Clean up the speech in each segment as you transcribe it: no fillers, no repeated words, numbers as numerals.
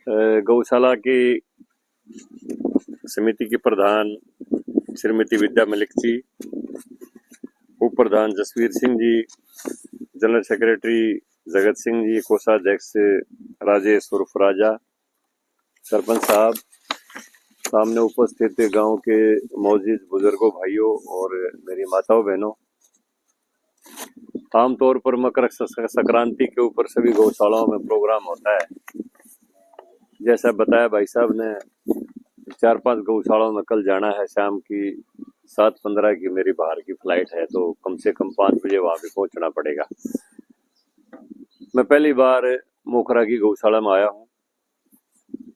गौशाला की समिति की प्रधान श्रीमती विद्या मलिक जी, उप प्रधान जसवीर सिंह जी, जनरल सेक्रेटरी जगत सिंह जी, कोषाध्यक्ष राजेश उर्फ राजा, सरपंच साहब, सामने उपस्थित गांव के मौजूद बुजुर्गों, भाइयों और मेरी माताओं बहनों। आमतौर पर मकर संक्रांति के ऊपर सभी गौशालाओं में प्रोग्राम होता है। जैसा बताया भाई साहब ने, 4-5 गौशालाओं में कल जाना है। शाम की 7:15 की मेरी बाहर की फ्लाइट है, तो कम से कम 5 बजे वहां पे पहुंचना पड़ेगा। मैं पहली बार मोखरा की गौशाला में आया हूँ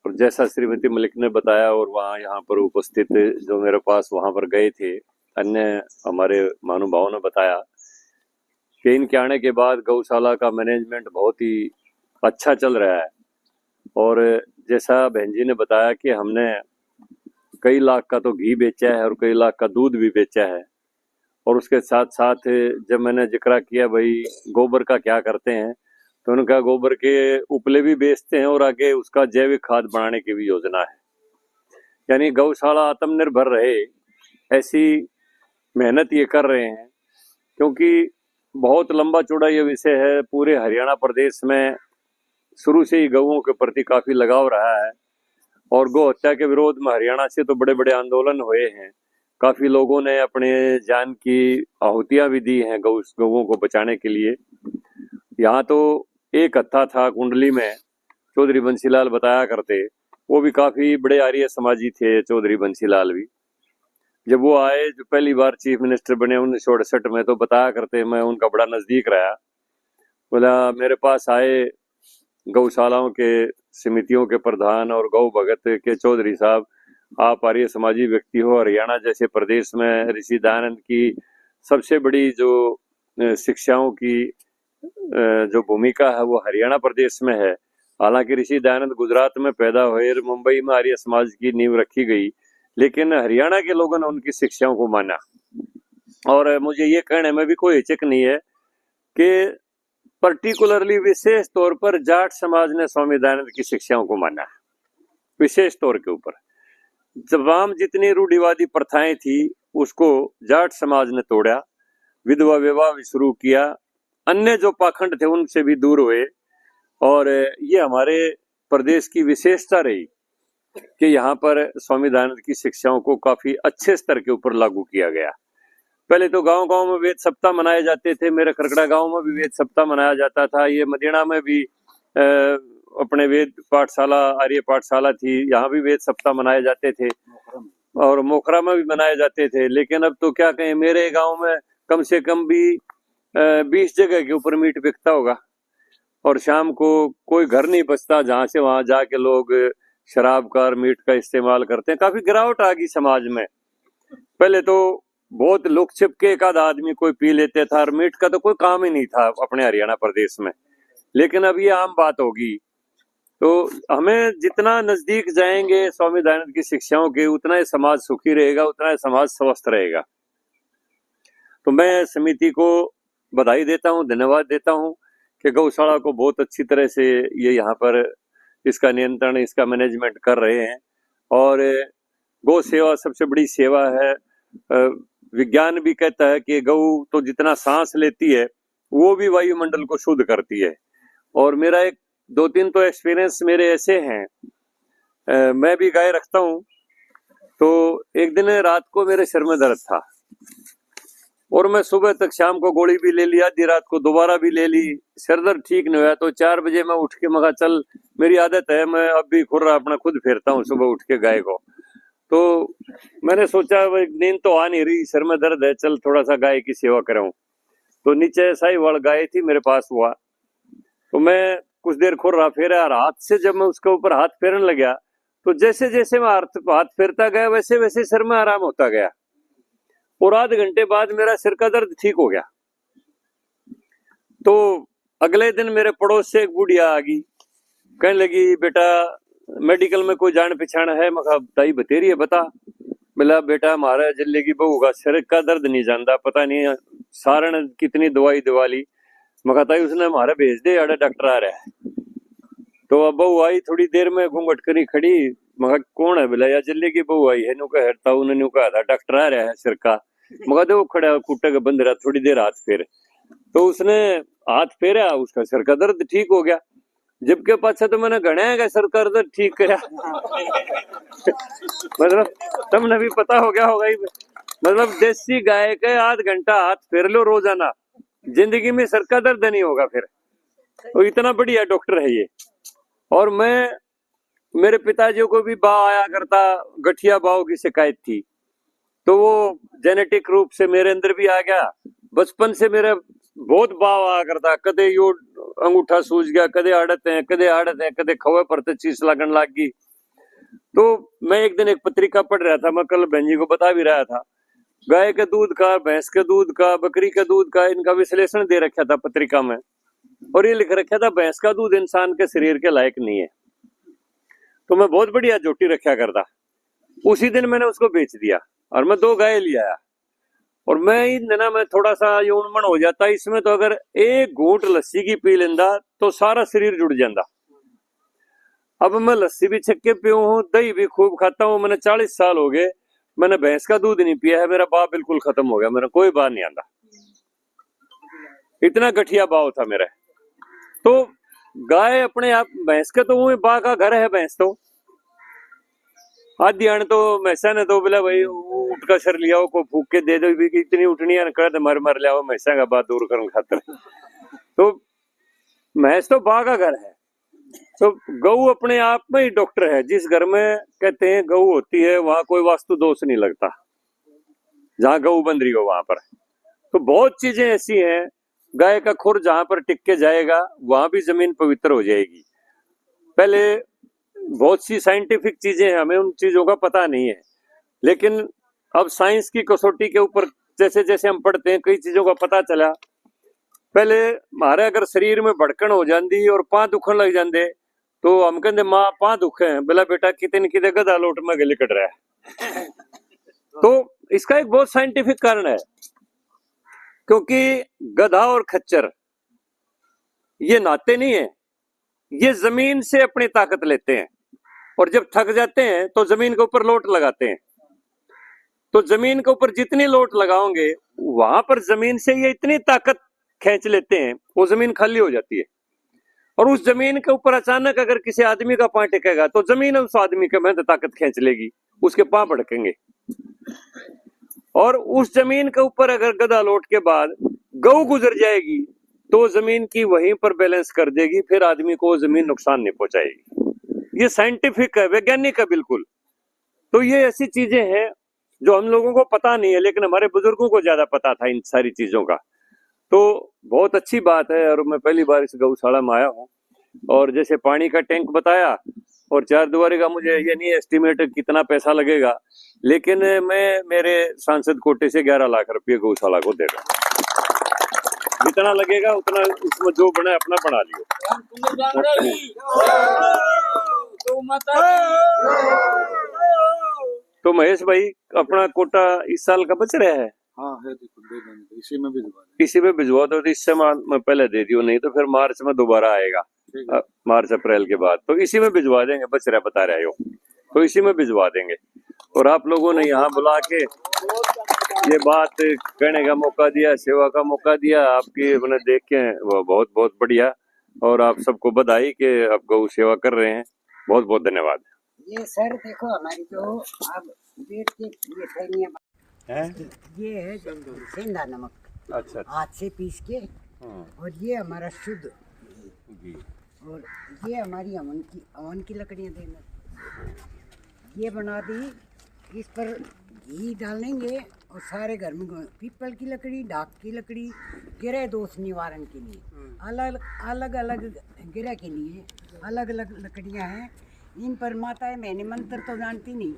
और जैसा श्रीमती मलिक ने बताया और वहाँ यहाँ पर उपस्थित जो मेरे पास वहां पर गए थे अन्य हमारे महानुभावों ने बताया कि इनके आने के बाद गौशाला का मैनेजमेंट बहुत ही अच्छा चल रहा है। और जैसा बहन जी ने बताया कि हमने कई लाख का तो घी बेचा है और कई लाख का दूध भी बेचा है। और उसके साथ साथ जब मैंने जिक्र किया भाई गोबर का क्या करते हैं, तो उनका गोबर के उपले भी बेचते हैं और आगे उसका जैविक खाद बनाने की भी योजना है। यानी गौशाला आत्मनिर्भर रहे ऐसी मेहनत ये कर रहे हैं, क्योंकि बहुत लंबा चौड़ा ये विषय है। पूरे हरियाणा प्रदेश में शुरू से ही गौओं के प्रति काफी लगाव रहा है और गौ हत्या के विरोध में हरियाणा से तो बड़े बड़े आंदोलन हुए हैं। काफी लोगों ने अपने जान की आहुतियां भी दी हैं गौओं को बचाने के लिए। यहाँ तो एक हत्था था कुंडली में, चौधरी बंसीलाल बताया करते, वो भी काफी बड़े आर्य समाजी थे चौधरी बंसीलाल भी। जब वो आए, जो पहली बार चीफ मिनिस्टर बने 1968 में, तो बताया करते, मैं उनका बड़ा नजदीक रहा। बोला मेरे पास आए गौशालाओं के समितियों के प्रधान और गौ भगत के चौधरी साहब, आप आर्य समाजी व्यक्ति हो, हरियाणा जैसे प्रदेश में ऋषि दयानंद की सबसे बड़ी जो शिक्षाओं की जो भूमिका है वो हरियाणा प्रदेश में है। हालांकि ऋषि दयानंद गुजरात में पैदा हुए, मुंबई में आर्य समाज की नींव रखी गई, लेकिन हरियाणा के लोगों ने उनकी शिक्षाओं को माना। और मुझे ये कहने में भी कोई हिचक नहीं है कि पर्टिकुलरली विशेष तौर पर जाट समाज ने स्वामी दयानंद की शिक्षाओं को माना, विशेष तौर के ऊपर। तमाम जितनी रूढ़िवादी प्रथाएं थी उसको जाट समाज ने तोड़ा, विधवा विवाह भी शुरू किया, अन्य जो पाखंड थे उनसे भी दूर हुए। और ये हमारे प्रदेश की विशेषता रही कि यहाँ पर स्वामी दयानंद की शिक्षाओं को काफी अच्छे स्तर के ऊपर लागू किया गया। पहले तो गांव गांव में वेद सप्ताह मनाए जाते थे। मेरे खरकड़ा गांव में भी वेद सप्ताह मनाया जाता था। ये मदीना में भी अपने वेद पाठशाला, आर्य पाठशाला थी, यहाँ भी वेद सप्ताह मनाए जाते थे और मोखरा में भी मनाए जाते थे। लेकिन अब तो क्या कहें, मेरे गांव में कम से कम भी 20 जगह के ऊपर मीट बिकता होगा और शाम को कोई घर नहीं बचता जहां से वहां जाके लोग शराब का और मीट का इस्तेमाल करते हैं। काफी गिरावट आ गई समाज में। पहले तो बहुत लुक छिप के एक आधा आदमी कोई पी लेते था और मीट का तो कोई काम ही नहीं था अपने हरियाणा प्रदेश में, लेकिन अब ये आम बात होगी। तो हमें जितना नजदीक जाएंगे स्वामी दयानंद की शिक्षाओं के, उतना ही समाज सुखी रहेगा, उतना ही समाज स्वस्थ रहेगा। तो मैं समिति को बधाई देता हूँ, धन्यवाद देता हूँ कि गौशाला को बहुत अच्छी तरह से ये यहाँ पर इसका नियंत्रण, इसका मैनेजमेंट कर रहे हैं। और गौ सेवा सबसे बड़ी सेवा है। विज्ञान भी कहता है कि गौ तो जितना सांस लेती है वो भी वायुमंडल को शुद्ध करती है। और मेरा 2-3 तो एक्सपीरियंस मेरे ऐसे हैं। मैं भी गाय रखता हूँ। तो एक दिन रात को मेरे सिर में दर्द था और मैं सुबह तक शाम को गोली भी ले ली, आधी रात को दोबारा भी ले ली, सिर दर्द ठीक नहीं हुआ। तो 4 बजे मैं उठ के मगा चल, मेरी आदत है, मैं अब भी खुर्रा अपना खुद फेरता हूँ सुबह उठ के गाय को। तो मैंने सोचा भाई नींद तो आ नहीं रही, सिर में दर्द है, चल थोड़ा सा गाय की सेवा करूं। तो नीचे साहिवाल गाय थी मेरे पास हुआ, तो मैं कुछ देर खुर्रा फेरा और हाथ से जब मैं उसके ऊपर हाथ फेरने लगा तो जैसे जैसे मैं हाथ फेरता गया वैसे वैसे सिर में आराम होता गया और आधे घंटे बाद मेरा सिर का दर्द ठीक हो गया। तो अगले दिन मेरे पड़ोस से एक बुढ़िया आ गई, कहने लगी बेटा मेडिकल में कोई जान पहचान है? मैं कहा ताई बतेरी है, बता। बोला बेटा हमारा जिले की बहू का सिर का दर्द नहीं जानता, पता नहीं सारण कितनी दवाई दिवा ली। मैं कहा ताई उसने हमारा भेज दे, अरे डॉक्टर आ रहा है। तो अब बहू आई थोड़ी देर में घूंघट करी खड़ी, मगर कौन है बोला या जल्दी की बहू आई है नु का हरता उन्होंने कहा था डॉक्टर आ रहा है सिर का, मगर दे वो खड़ा कुत्ते का बंद रहा थोड़ी देर हाथ फेर, तो उसने हाथ फेरा उसका सिर का दर्द ठीक हो गया, जबकि पाछा तो मैंने गणा का सर का दर्द ठीक करा मतलब तुमने भी पता हो गया होगा ही, मतलब देसी गाय के आध घंटा हाथ फेर लो रोजाना, जिंदगी में सर का दर्द नहीं होगा फिर। तो इतना बढ़िया डॉक्टर है ये। और मैं, मेरे पिताजी को भी बाव आया करता, गठिया बाव की शिकायत थी, तो वो जेनेटिक रूप से मेरे अंदर भी आ गया। बचपन से मेरा बहुत बाव आया करता, कदे यो अंगूठा सूज गया, कदे आड़त है, कदे खवे पर तो चीज लगन लग गई। तो मैं एक दिन एक पत्रिका पढ़ रहा था, मैं कल बहन जी को बता भी रहा था, गाय के दूध का, भैंस के दूध का, बकरी के दूध का, इनका विश्लेषण दे रखा था पत्रिका में, और ये लिख रखा था भैंस का दूध इंसान के शरीर के लायक नहीं है। तो मैं बहुत बढ़िया जोटी रखा करता, उसी दिन मैंने उसको बेच दिया और मैं 2 गाय ले आया। और मैं ना मैं थोड़ा सा यौनमन हो जाता इसमें, तो अगर एक घूंट लस्सी की पी लेंदा तो सारा शरीर जुड़ जाता। अब मैं लस्सी भी छक्के पीऊ हूँ, दही भी खूब खाता हूँ, मैंने 40 साल हो गए, मैंने भैंस का दूध नहीं पिया है, मेरा बाप बिल्कुल खत्म हो गया, मेरा कोई बात नहीं आता, इतना गठिया भाव था मेरा। तो गाय अपने आप, भैंस का तो वो बा का घर है भैंस, तो आदि तो मैसा ने तो बोला भाई उठ का सर लिया को फूक के दे दो, इतनी उठनी है कर मर लिया मैसा का बात दूर करने खातर। तो भैंस तो बा का घर है, तो गऊ अपने आप में ही डॉक्टर है। जिस घर में कहते हैं गऊ होती है वहां कोई वास्तु दोष नहीं लगता, जहां गऊ बन रही हो वहां पर। तो बहुत चीजें ऐसी हैं, गाय का खुर जहां पर टिक के जाएगा वहां भी जमीन पवित्र हो जाएगी। पहले बहुत सी साइंटिफिक चीजें हैं, हमें उन चीजों का पता नहीं है, लेकिन अब साइंस की कसौटी के ऊपर जैसे जैसे हम पढ़ते हैं कई चीजों का पता चला। पहले हमारे अगर शरीर में भड़कन हो जाती और पां दुखन लग जाते तो हम कहते माँ पां दुखे हैं, बोला बेटा कितने कितने गधा लोट में गले कट रहा है। तो इसका एक बहुत साइंटिफिक कारण है, क्योंकि गधा और खच्चर ये नाते नहीं है, ये जमीन से अपनी ताकत लेते हैं, और जब थक जाते हैं तो जमीन के ऊपर लोट लगाते हैं। तो जमीन के ऊपर जितनी लोट लगाओगे वहां पर जमीन से ये इतनी ताकत खींच लेते हैं, वो जमीन खाली हो जाती है। और उस जमीन के ऊपर अचानक अगर किसी आदमी का पांव टिकेगा तो जमीन उस आदमी के में ताकत खींच लेगी, उसके पांव भड़केंगे। और उस जमीन के ऊपर अगर गधा लोट के बाद गऊ गुजर जाएगी तो जमीन की वहीं पर बैलेंस कर देगी, फिर आदमी को जमीन नुकसान नहीं पहुंचाएगी। ये साइंटिफिक है, वैज्ञानिक है बिल्कुल। तो ये ऐसी चीजें हैं जो हम लोगों को पता नहीं है, लेकिन हमारे बुजुर्गों को ज्यादा पता था इन सारी चीजों का। तो बहुत अच्छी बात है। और मैं पहली बार इस गौशाला में आया हूँ, और जैसे पानी का टैंक बताया और 4 दुआरे का, मुझे ये नहीं एस्टिमेट कितना पैसा लगेगा, लेकिन मैं मेरे सांसद कोटे से 11 लाख रुपये गौशाला को दे रहा हूँ। जितना लगेगा उतना उसमें जो बना अपना बना लियो। तो महेश भाई अपना कोटा इस साल का बच रहा है? हाँ है, इसी में भिजवा दो। तो इससे मैं पहले दे दियो, नहीं तो फिर मार्च में दोबारा आएगा, मार्च अप्रैल के बाद। तो इसी में भिजवा देंगे, बच रहा बता रहे हो, तो इसी में भिजवा देंगे। और आप लोगों ने यहाँ बुला के ये बात कहने का मौका दिया, सेवा का मौका दिया, आपकी मैंने देख के वो बहुत बहुत बढ़िया। और आप सबको बधाई कि आप गौ सेवा कर रहे हैं, बहुत बहुत धन्यवाद। ये सर देखो हमारी जो अब पेट के ये थैलियां है, ये है सेंधा नमक, अच्छा हाथ से पीस के, और ये हमारा शुद्ध घी, और ये हमारी अमन की लकड़ियाँ देना, ये बना दी। इस पर घी डालेंगे और सारे घर में पीपल की लकड़ी, डाक की लकड़ी, गिरह दोष निवारण के लिए अलग अलग गिरह के लिए अलग अलग लकड़ियाँ हैं। इन पर माताएं, मैंने मंत्र तो जानती नहीं,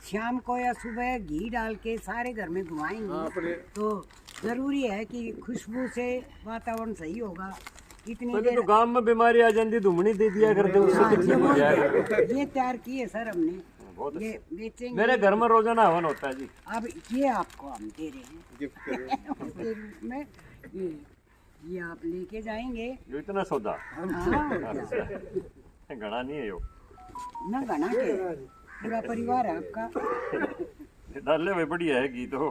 शाम को या सुबह घी डाल के सारे घर में घुमाएंगे तो जरूरी है कि खुशबू से वातावरण सही होगा। इतनी देर तो गांव में बीमारी आ जाती, धुमनी दे दिया करते, ये तैयार किए सर हमने, ये बेचेंगे। मेरे घर में रोजाना हवन होता है जी। अब ये आपको हम दे रहे हैं गिफ्ट के रूप में, ये आप लेके जाएंगे। इतना सौदा। हाँ, घना नहीं है यो ना गाना के पूरा परिवार है आपका डाले हुए बढ़िया है गीत हो